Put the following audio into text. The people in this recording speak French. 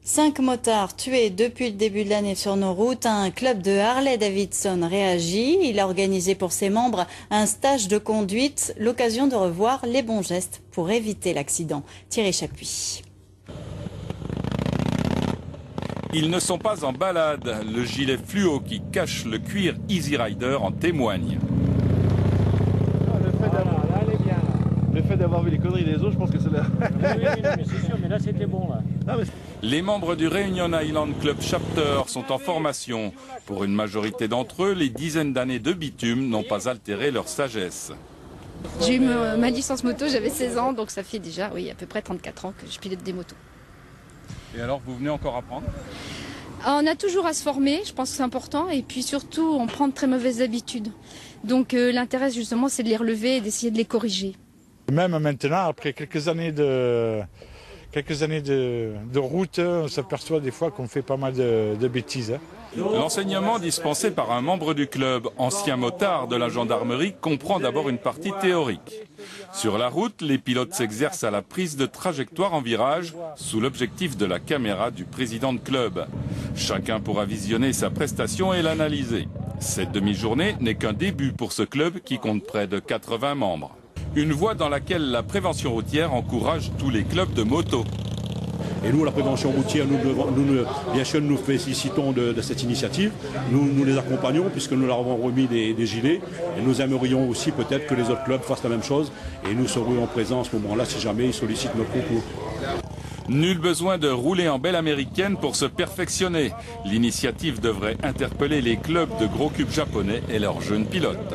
5 motards tués depuis le début de l'année sur nos routes. Un club de Harley-Davidson réagit. Il a organisé pour ses membres un stage de conduite, l'occasion de revoir les bons gestes pour éviter l'accident. Thierry Chapuis. Ils ne sont pas en balade. Le gilet fluo qui cache le cuir Easy Rider en témoigne. Le fait d'avoir vu les conneries des autres, je pense que c'est là. Oui, mais c'est sûr, mais là c'était bon. Là. Les membres du Réunion Island Club Chapter sont en formation. Pour une majorité d'entre eux, les dizaines d'années de bitume n'ont pas altéré leur sagesse. J'ai eu ma licence moto, j'avais 16 ans, donc ça fait déjà à peu près 34 ans que je pilote des motos. Et alors, vous venez encore apprendre ? On a toujours à se former, je pense que c'est important, et puis surtout on prend de très mauvaises habitudes. Donc l'intérêt justement c'est de les relever et d'essayer de les corriger. Même maintenant, après quelques années de route, on s'aperçoit des fois qu'on fait pas mal de bêtises. L'enseignement dispensé par un membre du club, ancien motard de la gendarmerie, comprend d'abord une partie théorique. Sur la route, les pilotes s'exercent à la prise de trajectoire en virage sous l'objectif de la caméra du président de club. Chacun pourra visionner sa prestation et l'analyser. Cette demi-journée n'est qu'un début pour ce club qui compte près de 80 membres. Une voie dans laquelle la prévention routière encourage tous les clubs de moto. Et nous, la prévention routière, bien sûr, nous félicitons de cette initiative. Nous les accompagnons puisque nous leur avons remis des gilets. Et nous aimerions aussi peut-être que les autres clubs fassent la même chose. Et nous serions présents à ce moment-là si jamais ils sollicitent notre concours. Nul besoin de rouler en belle américaine pour se perfectionner. L'initiative devrait interpeller les clubs de gros cubes japonais et leurs jeunes pilotes.